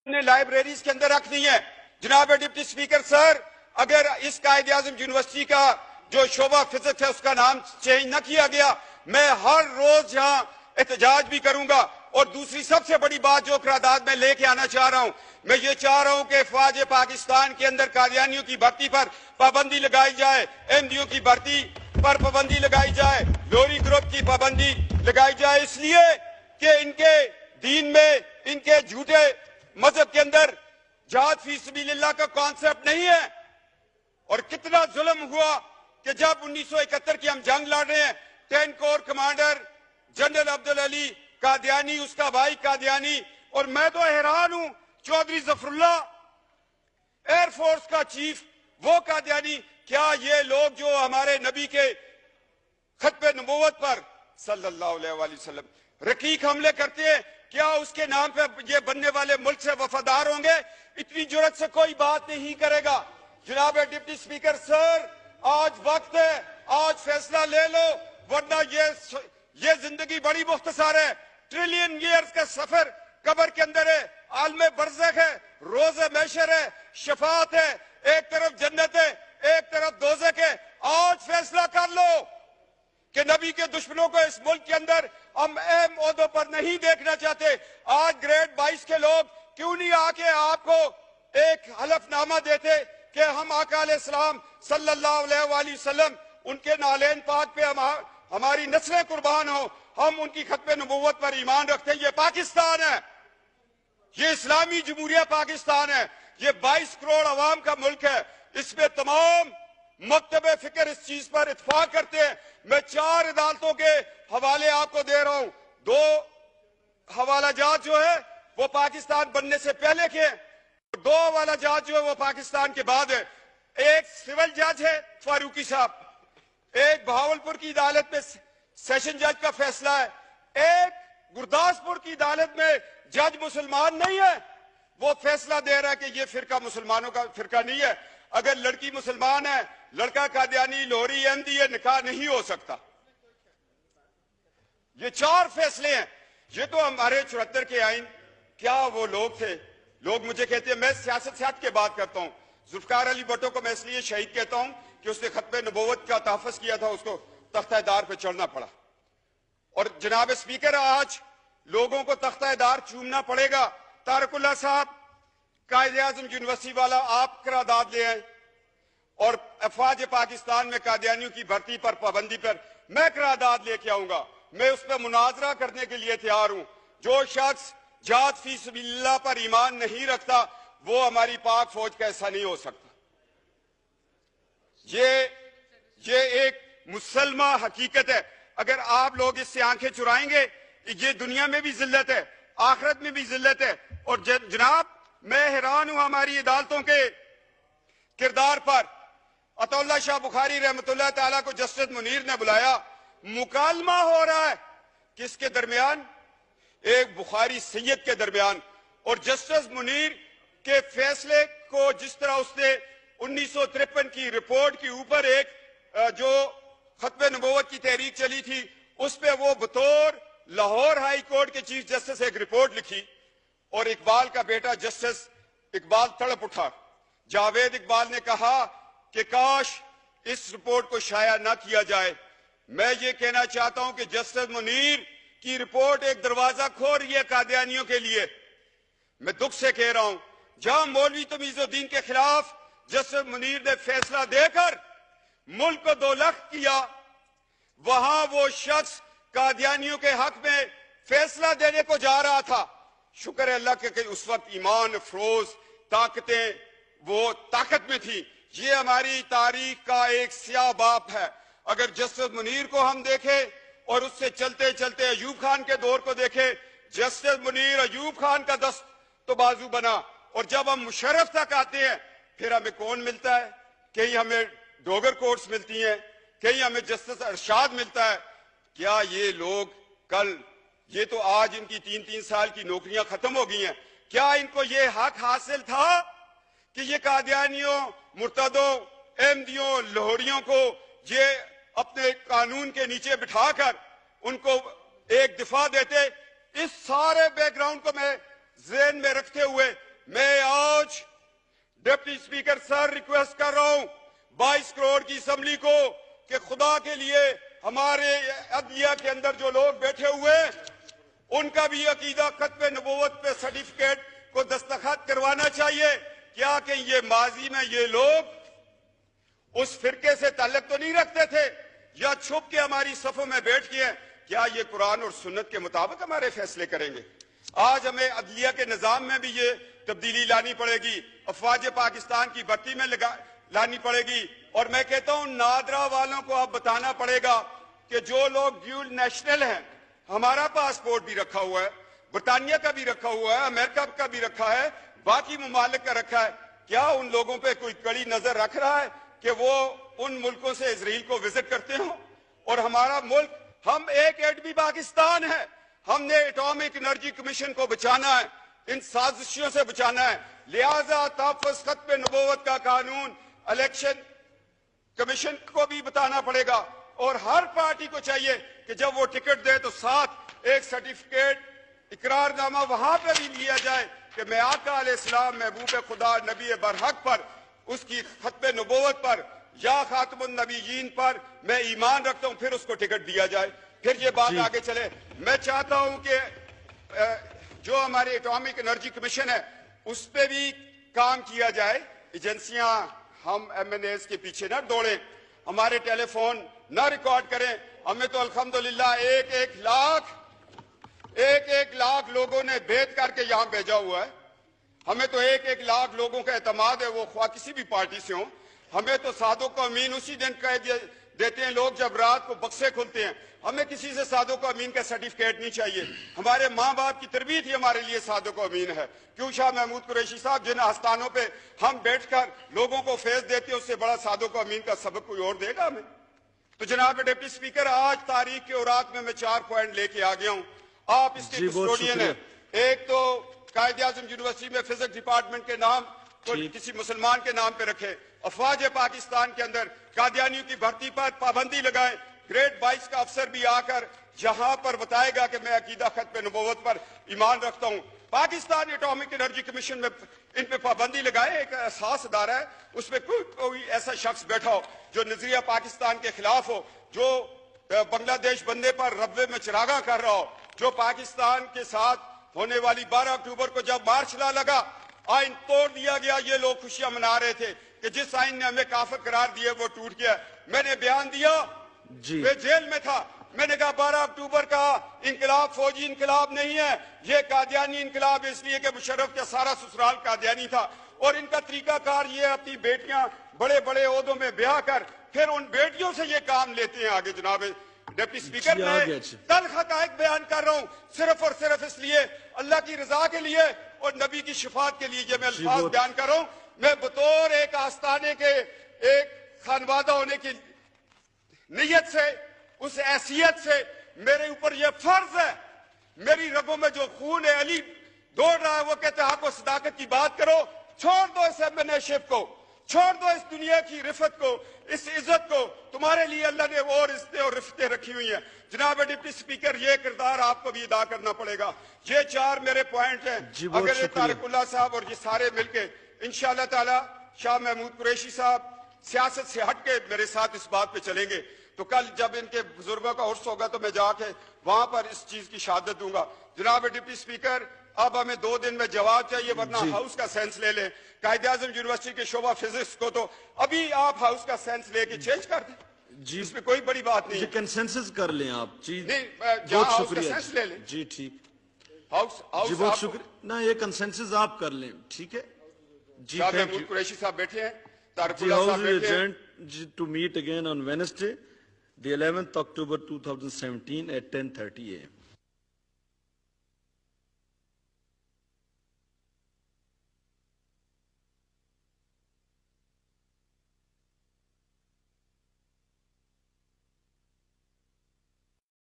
نے لائبریریز کے اندر رکھنی ہے۔ جناب ڈپٹی سپیکر سر، اگر اس قائد اعظم یونیورسٹی کا جو شعبہ فزکس ہے اس کا نام چینج نہ کیا گیا، میں ہر روز یہاں احتجاج بھی کروں گا۔ اور دوسری سب سے بڑی بات جو قرارداد میں لے کے آنا چاہ رہا ہوں، میں یہ چاہ رہا ہوں کہ افواج پاکستان کے اندر قادیانیوں کی بھرتی پر پابندی لگائی جائے، احمدیوں کی بھرتی پر پابندی لگائی جائے، لوری گروپ کی پابندی لگائی جائے، اس لیے کہ ان کے دین میں، ان کے جھوٹے مذہب کے اندر جہاد فی سبیل اللہ کا کانسیپٹ نہیں ہے۔ اور کتنا ظلم ہوا کہ جب 1971 کی ہم جنگ لڑ رہے ہیں، 10 corps commander general Abdul Ali Qadiani, اس کا بھائی قادیانی، اور میں تو حیران ہوں، چودھری ظفر اللہ ایئر فورس کا چیف، وہ قادیانی۔ کیا یہ لوگ جو ہمارے نبی کے ختم نبوت پر صلی اللہ علیہ وآلہ وسلم رقیق حملے کرتے ہیں، کیا اس کے نام پہ یہ بننے والے ملک سے وفادار ہوں گے؟ اتنی جرات سے کوئی بات نہیں کرے گا۔ جناب ڈپٹی سپیکر سر، آج وقت ہے، آج فیصلہ لے لو، ورنہ یہ زندگی بڑی مختصر ہے۔ ٹریلین ایئرز کا سفر قبر کے اندر ہے، عالم برزخ ہے، روز محشر ہے، شفاعت ہے، ایک طرف جنت ہے، ایک طرف دوزخ ہے۔ آج فیصلہ کر لو کہ نبی کے دشمنوں کو اس ملک کے اندر ہم اہم عہدوں پر نہیں دیکھنا چاہتے۔ آج گریڈ 22 کے لوگ کیوں نہیں آ کے آپ کو ایک حلف نامہ دیتے کہ ہم آقا علیہ السلام صلی اللہ علیہ وآلہ وسلم، ان کے نالین پاک پہ ہماری نسلیں قربان ہوں، ہم ان کی ختم نبوت پر ایمان رکھتے ہیں۔ یہ پاکستان ہے، یہ اسلامی جمہوریہ پاکستان ہے، یہ 22 کروڑ عوام کا ملک ہے۔ اس میں تمام مکتب فکر اس چیز پر اتفاق کرتے ہیں۔ میں 4 عدالتوں کے حوالے آپ کو دے رہا ہوں۔ 2 حوالہ جات جو ہے وہ پاکستان بننے سے پہلے کے ہیں، 2 حوالہ جات جو ہے وہ پاکستان کے بعد ہے۔ ایک سول جج ہے فاروقی صاحب، ایک بہاولپور کی عدالت میں سیشن جج کا فیصلہ ہے، ایک گرداسپور کی عدالت میں جج مسلمان نہیں ہے، وہ فیصلہ دے رہا ہے کہ یہ فرقہ مسلمانوں کا فرقہ نہیں ہے۔ اگر لڑکی مسلمان ہے، لڑکا قادیانی، لوہری، احمدی ہے، نکاح نہیں ہو سکتا۔ یہ 4 فیصلے ہیں۔ یہ تو ہمارے 74 کے آئین، کیا وہ لوگ تھے؟ لوگ مجھے کہتے ہیں، میں سیاست سے ہٹ کے بات کرتا ہوں، ذوالفقار علی بھٹو کو میں اس لیے شہید کہتا ہوں کہ اس نے ختم نبوت کا تحفظ کیا تھا، اس کو تختہ دار پہ چڑھنا پڑا۔ اور جناب اسپیکر، آج لوگوں کو تختہ دار چومنا پڑے گا۔ طارق اللہ صاحب، قائد اعظم یونیورسٹی والا، آپ قرارداد لے آئیں، اور افواج پاکستان میں قادیانیوں کی بھرتی پر پابندی پر میں قرارداد لے کے آؤں گا۔ میں اس پہ مناظرہ کرنے کے لیے تیار ہوں۔ جو شخص جہاد فی سبیل اللہ پر ایمان نہیں رکھتا، وہ ہماری پاک فوج کا حصہ نہیں ہو سکتا۔ یہ ایک مسلمہ حقیقت ہے۔ اگر آپ لوگ اس سے آنکھیں چرائیں گے، یہ دنیا میں بھی ذلت ہے، آخرت میں بھی ذلت ہے۔ اور جناب، میں حیران ہوں ہماری عدالتوں کے کردار پر۔ عطا اللہ شاہ بخاری رحمۃ اللہ تعالیٰ کو جسٹس منیر نے بلایا، مکالمہ ہو رہا ہے کس کے درمیان؟ ایک بخاری سید کے درمیان۔ اور جسٹس منیر کے فیصلے کو جس طرح اس نے 1953 کی رپورٹ کے اوپر ایک جو ختم نبوت کی تحریک چلی تھی، اس پہ وہ بطور لاہور ہائی کورٹ کے چیف جسٹس ایک رپورٹ لکھی، اور اقبال کا بیٹا جسٹس اقبال تڑپ اٹھا۔ جاوید اقبال نے کہا کہ کاش اس رپورٹ کو شائع نہ کیا جائے۔ میں یہ کہنا چاہتا ہوں کہ جسٹس منیر کی رپورٹ ایک دروازہ کھول رہی ہے قادیانیوں کے لیے۔ میں دکھ سے کہہ رہا ہوں، جہاں مولوی تمیز الدین کے خلاف جسٹس منیر نے فیصلہ دے کر ملک کو 2 لخت کیا، وہاں وہ شخص قادیانیوں کے حق میں فیصلہ دینے کو جا رہا تھا۔ شکر ہے اللہ کہ اس وقت ایمان افروز طاقتیں وہ طاقت میں تھی۔ یہ ہماری تاریخ کا ایک سیاہ باب ہے۔ اگر جسٹس منیر کو ہم دیکھیں اور اس سے چلتے چلتے ایوب خان کے دور کو دیکھیں، جسٹس منیر ایوب خان کا دست تو بازو بنا، اور جب ہم مشرف تک آتے ہیں پھر ہمیں کون ملتا ہے؟ کہیں ہمیں ڈوگر کورٹس ملتی ہیں، کہیں ہمیں جسٹس ارشاد ملتا ہے۔ کیا یہ لوگ کل، یہ تو آج ان کی 3 سال کی نوکریاں ختم ہو گئی ہیں، کیا ان کو یہ حق حاصل تھا کہ یہ قادیانیوں، مرتدوں، احمدیوں، لاہوریوں کو یہ اپنے قانون کے نیچے بٹھا کر ان کو ایک دفاع دیتے؟ اس سارے بیک گراؤنڈ کو میں ذہن میں رکھتے ہوئے डिप्टी स्पीकर सर, रिक्वेस्ट कर रहा हूं 22 करोड़ की असेंबली को कि खुदा के लिए हमारे अदलिया के अंदर जो लोग बैठे हुए उनका भी अकीदा खत्म नबूवत पे सर्टिफिकेट को दस्तखत करवाना चाहिए। क्या कि ये माजी में ये लोग उस फिरके से ताल्लुक तो नहीं रखते थे या छुप के हमारी सफों में बैठ के क्या ये कुरान और सुन्नत के मुताबिक हमारे फैसले करेंगे? आज हमें अदलिया के निजाम में भी ये तब्दीली लानी पड़ेगी, अफवाज पाकिस्तान की भर्ती में लानी पड़ेगी। और मैं कहता हूं नादरा वालों को अब बताना पड़ेगा कि जो लोग ड्यूल नेशनल हैं, हमारा पासपोर्ट भी रखा हुआ है, बरतानिया का भी रखा हुआ है, अमेरिका का भी रखा है, बाकी मुमालिक का रखा है, क्या उन लोगों पे कोई कड़ी नजर रख रहा है कि वो उन मुल्कों से इजराइल को विजिट करते हो? और हमारा मुल्क, हम एक एटमी पाकिस्तान है, हमने एटॉमिक एनर्जी कमीशन को बचाना है, इन साजिशों से बचाना है। लिहाजा तहफ़्फ़ुज़ खत्म नबूवत का कानून इलेक्शन कमीशन को भी बताना पड़ेगा और हर पार्टी को चाहिए कि जब वो टिकट दे तो साथ एक सर्टिफिकेट, इकरारनामा वहां पर भी लिया जाए कि मैं आका अलैहिस्सलाम महबूब खुदा नबी बरहक पर, उसकी खत्म नबूवत पर या खातमुन नबीयीन पर मैं ईमान रखता हूं, फिर उसको टिकट दिया जाए, फिर ये बात आगे चले। मैं चाहता हूं कि जो हमारे एटॉमिक एनर्जी कमीशन है उस पर भी काम किया जाए। एजेंसियां, हम MNAs के पीछे ना दौड़े, हमारे टेलीफोन ना रिकॉर्ड करें। हमें तो अल्हम्दुलिल्लाह एक लाख लोगों ने भेद करके यहां भेजा हुआ है। हमें तो एक लाख लोगों का एतमाद है, वो ख्वाह किसी भी पार्टी से हो। हमें तो सादों को अमीन उसी दिन कह देते हैं लोग जब रात को बक्से खुलते हैं। हमें किसी से सादों को अमीन का सर्टिफिकेट नहीं चाहिए। हमारे माँ बाप की तरबियत ही हमारे लिए सादों को अमीन है। क्यों शाह महमूद कुरैशी साहब, जिन आस्थानों पे हम बैठकर लोगों को फैज देते हैं, उससे बड़ा सादों को अमीन का सबक कोई और देगा हमें? तो जनाब डिप्टी स्पीकर, आज तारीख के औरात में मैं 4 पॉइंट लेके आ गया हूं। आप इसके कस्टोडियन है। एक तो कायद-ए-आज़म यूनिवर्सिटी में फिजिक्स डिपार्टमेंट के नाम को किसी मुसलमान के नाम पे रखे। अफवाज पाकिस्तान के अंदर कादियानियों की भर्ती पर पाबंदी लगाए। ग्रेड 22 का अफसर भी आकर जहां पर बताएगा कि मैं अकीदा खत्म नबूवत पर ईमान रखता हूं। पाकिस्तान एटॉमिक एनर्जी कमीशन में इन पे पाबंदी लगाए। एक एहसास अदारा है, उसमें कोई ऐसा शख्स बैठा हो जो नजरिया पाकिस्तान के खिलाफ हो, जो बांग्लादेश बनने पर रब्बे में चिरागा कर रहा हो, जो पाकिस्तान के साथ होने वाली 12 अक्टूबर को जब मार्च ला लगा, आइन तोड़ दिया गया, ये लोग खुशियां मना रहे थे कि जिस आइन ने हमें काफिर करार दिया वो टूट गया। मैंने बयान दिया, मैं जेल में था, मैंने कहा 12 अक्टूबर का इंकलाब फौजी इंकलाब नहीं है, ये कादियानी इंकलाब, इसलिए कि मुशर्रफ का सारा ससुराल कादियानी था। और इनका तरीकाकार ये अपनी बेटियां बड़े बड़े ओहदों में ब्याह कर फिर उन बेटियों से ये काम लेते हैं आगे। जनाब डिप्टी स्पीकर, मैं तल्ख हक़ाइक़ बयान कर रहा हूं, सिर्फ और सिर्फ इसलिए अल्लाह की रजा के लिए और नबी की शिफात के लिए ये मैं अल्फाज बयान कर रहा हूं। मैं बतौर एक आस्थाने के एक खानवादा होने की नीयत से, उस हैसियत से मेरे ऊपर यह फर्ज है, मेरी रगों में जो खून है अली दौड़ रहा है, वो कहते हैं आपको सदाकत की बात करो, छोड़ दो इस एमएनएशिप को, छोड़ दो इस दुनिया की रिफत को, इस इज्जत को। तुम्हारे लिए अल्लाह ने और इज्जतें और रिफतें रखी हुई हैं। जनाब डिप्टी स्पीकर, ये किरदार आपको भी अदा करना पड़ेगा। ये 4 मेरे पॉइंट हैं। अगर ये तारिकुल्लाह साहब और ये सारे मिलके इंशाअल्लाह ताला, शाह महमूद कुरैशी साहब सियासत से हट के मेरे साथ इस बात पे चलेंगे, तो कल जब इनके बुजुर्गों का उर्स होगा तो मैं जाके वहां पर इस चीज की शहादत दूंगा। जनाब डिप्टी स्पीकर, अब हमें 2 दिन में जवाब चाहिए, वरना हाउस का सेंस ले लें। कायद-ए-आज़म यूनिवर्सिटी के शोबा फिजिक्स को तो अभी आप हाउस का सेंस लेके चेंज कर दें जी, इसमें कोई बड़ी बात नहीं है। कंसेंसस कर लें आप जी, नहीं बहुत शुक्रिया ले लें जी। ठीक, हाउस जी बहुत शुक्रिया ना, ये कंसेंसस आप कर लें, ठीक है जी। महमूद कुरैशी साहब बैठे हैं, तारिकुल्लाह साहब बैठे हैं। To meet again on Wednesday the 11th October 2017 at 10:30 AM